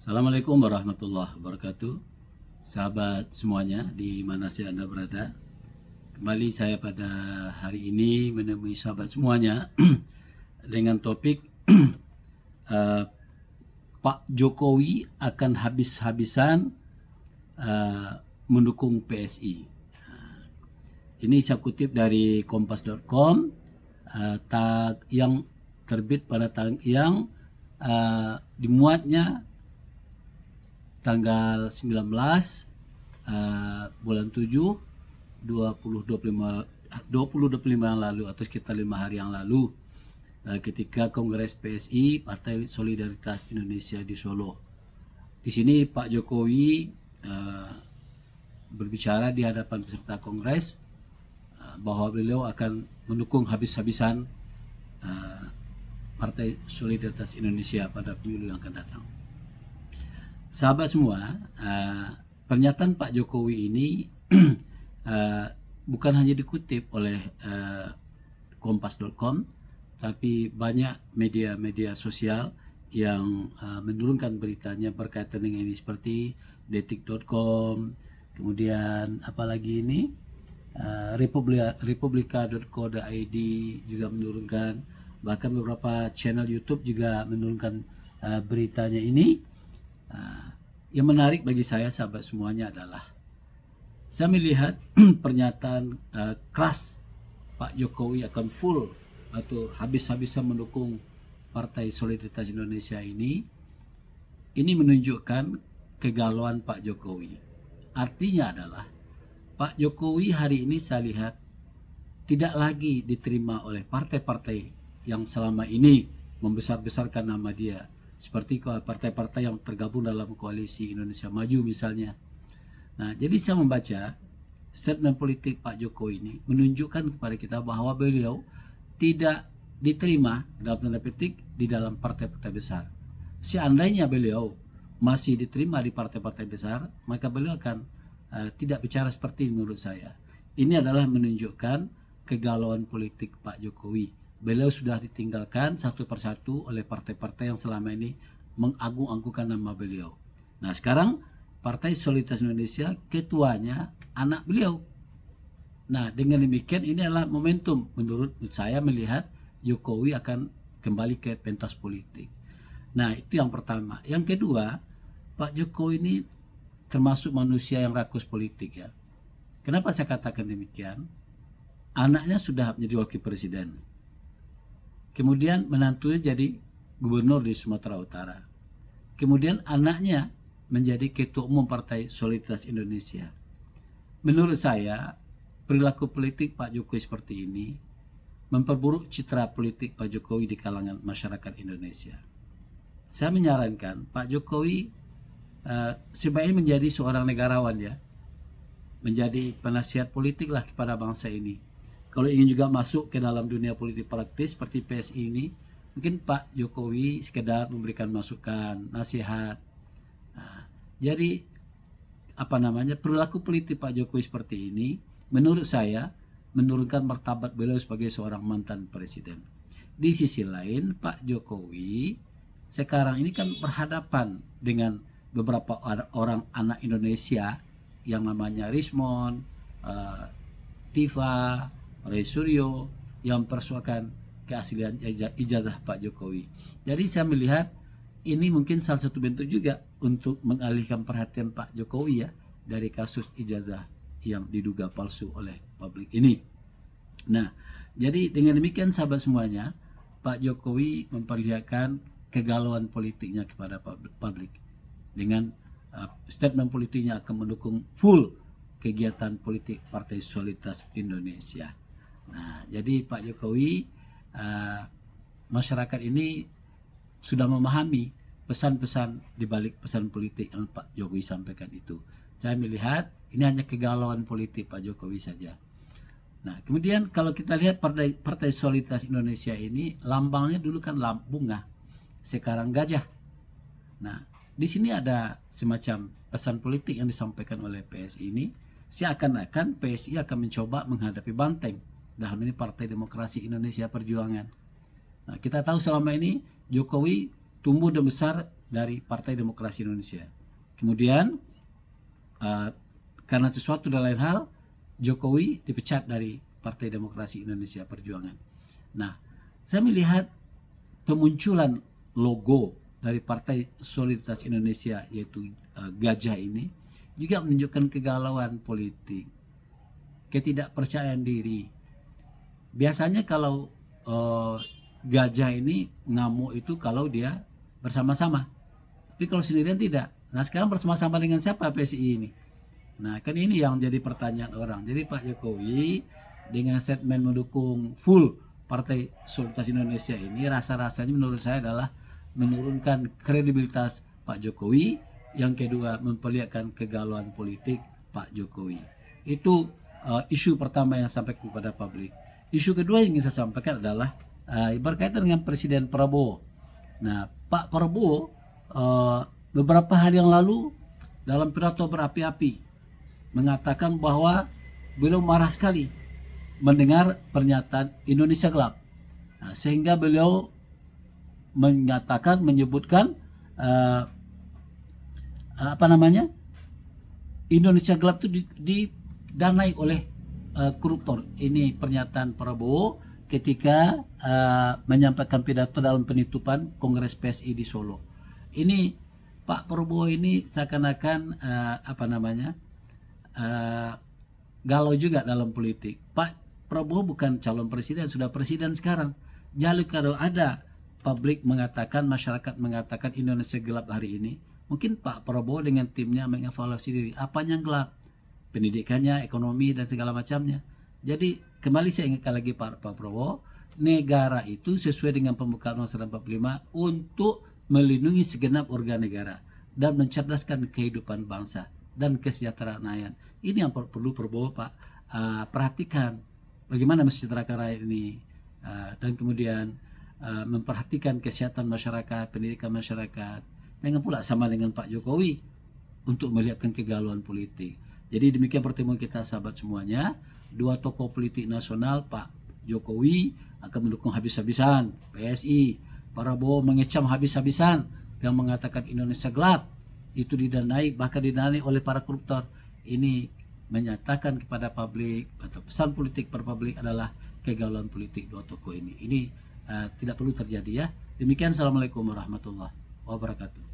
Assalamualaikum warahmatullahi wabarakatuh. Sahabat semuanya di mana saja Anda berada. Kembali saya pada hari ini menemui sahabat semuanya dengan topik uh, Pak Jokowi akan habis-habisan mendukung PSI. Ini saya kutip dari kompas.com, yang terbit pada yang dimuatnya tanggal 19 bulan 7 2025 yang lalu, atau sekitar 5 hari yang lalu, ketika Kongres PSI Partai Solidaritas Indonesia di Solo. Di sini Pak Jokowi berbicara di hadapan peserta Kongres bahwa beliau akan mendukung habis-habisan Partai Solidaritas Indonesia pada pemilu yang akan datang. Sahabat semua, pernyataan Pak Jokowi ini bukan hanya dikutip oleh kompas.com, tapi banyak media-media sosial yang menurunkan beritanya berkaitan dengan ini, seperti detik.com, kemudian apalagi ini republika.co.id juga menurunkan, bahkan beberapa channel YouTube juga menurunkan beritanya ini. Yang menarik bagi saya, sahabat semuanya, adalah saya melihat pernyataan keras Pak Jokowi akan full atau habis-habisan mendukung Partai Solidaritas Indonesia ini menunjukkan kegalauan Pak Jokowi. Artinya adalah Pak Jokowi hari ini saya lihat tidak lagi diterima oleh partai-partai yang selama ini membesar-besarkan nama dia, seperti partai-partai yang tergabung dalam koalisi Indonesia Maju misalnya. Nah, jadi saya membaca statement politik Pak Jokowi ini menunjukkan kepada kita bahwa beliau tidak diterima dalam tanda petik di dalam partai-partai besar. Seandainya beliau masih diterima di partai-partai besar, maka beliau akan tidak bicara seperti ini. Menurut saya ini adalah menunjukkan kegalauan politik Pak Jokowi. Beliau sudah ditinggalkan satu persatu oleh partai-partai yang selama ini mengagung-agungkan nama beliau. Nah, sekarang Partai Solidaritas Indonesia ketuanya anak beliau. Nah, dengan demikian ini adalah momentum menurut saya melihat Jokowi akan kembali ke pentas politik. Nah, itu yang pertama. Yang kedua, Pak Jokowi ini termasuk manusia yang rakus politik, ya. Kenapa saya katakan demikian? Anaknya sudah menjadi wakil presiden. Kemudian menantunya jadi gubernur di Sumatera Utara. Kemudian anaknya menjadi ketua umum Partai Solidaritas Indonesia. Menurut saya, perilaku politik Pak Jokowi seperti ini memperburuk citra politik Pak Jokowi di kalangan masyarakat Indonesia. Saya menyarankan Pak Jokowi sebaiknya menjadi seorang negarawan, ya, menjadi penasihat politik lah kepada bangsa ini. Kalau ingin juga masuk ke dalam dunia politik praktis seperti PSI ini, mungkin Pak Jokowi sekedar memberikan masukan, nasihat. Nah, jadi perilaku politik Pak Jokowi seperti ini menurut saya menurunkan martabat beliau sebagai seorang mantan presiden. Di sisi lain, Pak Jokowi sekarang ini kan berhadapan dengan beberapa orang anak Indonesia yang namanya Rismon, Tifa, Ray Suryo, yang mempersoalkan keaslian ijazah Pak Jokowi. Jadi saya melihat ini mungkin salah satu bentuk juga untuk mengalihkan perhatian Pak Jokowi, ya, dari kasus ijazah yang diduga palsu oleh publik ini. Nah, jadi dengan demikian sahabat semuanya, Pak Jokowi memperlihatkan kegalauan politiknya kepada publik dengan statement politiknya akan mendukung full kegiatan politik Partai Solidaritas Indonesia. Nah, jadi Pak Jokowi, masyarakat ini sudah memahami pesan-pesan di balik pesan politik yang Pak Jokowi sampaikan itu. Saya melihat ini hanya kegalauan politik Pak Jokowi saja. Nah, kemudian kalau kita lihat Partai Solidaritas Indonesia ini, lambangnya dulu kan bunga, sekarang gajah. Nah, di sini ada semacam pesan politik yang disampaikan oleh PSI ini, seakan-akan PSI akan mencoba menghadapi banteng, dalam ini Partai Demokrasi Indonesia Perjuangan. Nah, kita tahu selama ini Jokowi tumbuh dan besar dari Partai Demokrasi Indonesia. Kemudian karena sesuatu dan lain hal, Jokowi dipecat dari Partai Demokrasi Indonesia Perjuangan. Nah, saya melihat pemunculan logo dari Partai Solidaritas Indonesia, yaitu gajah ini, juga menunjukkan kegalauan politik, ketidakpercayaan diri. Biasanya kalau gajah ini ngamuk itu kalau dia bersama-sama, tapi kalau sendirian tidak. Nah, sekarang bersama-sama dengan siapa PSI ini? Nah, kan ini yang jadi pertanyaan orang. Jadi Pak Jokowi dengan statement mendukung full Partai Solidaritas Indonesia ini, rasa-rasanya menurut saya adalah menurunkan kredibilitas Pak Jokowi. Yang kedua, memperlihatkan kegalauan politik Pak Jokowi. Itu isu pertama yang saya sampaikan kepada publik. Isu kedua yang ingin saya sampaikan adalah berkaitan dengan Presiden Prabowo. Nah, Pak Prabowo beberapa hari yang lalu dalam pidato berapi-api mengatakan bahwa beliau marah sekali mendengar pernyataan Indonesia gelap. Nah, sehingga beliau menyebutkan Indonesia gelap itu didanai oleh koruptor. Ini pernyataan Prabowo ketika menyampaikan pidato dalam penutupan Kongres PSI di Solo. Ini Pak Prabowo ini seakan-akan galau juga dalam politik. Pak Prabowo bukan calon presiden, sudah presiden sekarang. Jadi kalau ada publik mengatakan, masyarakat mengatakan Indonesia gelap hari ini, mungkin Pak Prabowo dengan timnya mengevaluasi diri. Apanya yang gelap? Pendidikannya, ekonomi, dan segala macamnya. Jadi kembali saya ingatkan lagi Pak Prabowo, negara itu sesuai dengan pembukaan Undang-Undang 45 untuk melindungi segenap warga negara dan mencerdaskan kehidupan bangsa dan kesejahteraan rakyat. Ini yang perlu Prabowo Pak perhatikan, bagaimana mesejahterakan rakyat ini, dan kemudian memperhatikan kesehatan masyarakat, pendidikan masyarakat. Jangan pula sama dengan Pak Jokowi untuk melihatkan kegalauan politik. Jadi demikian pertemuan kita sahabat semuanya. Dua tokoh politik nasional, Pak Jokowi akan mendukung habis-habisan PSI, Prabowo mengecam habis-habisan yang mengatakan Indonesia gelap, itu bahkan didanai oleh para koruptor. Ini menyatakan kepada publik atau pesan politik per publik adalah kegalauan politik dua tokoh ini. Ini tidak perlu terjadi ya. Demikian, assalamualaikum warahmatullahi wabarakatuh.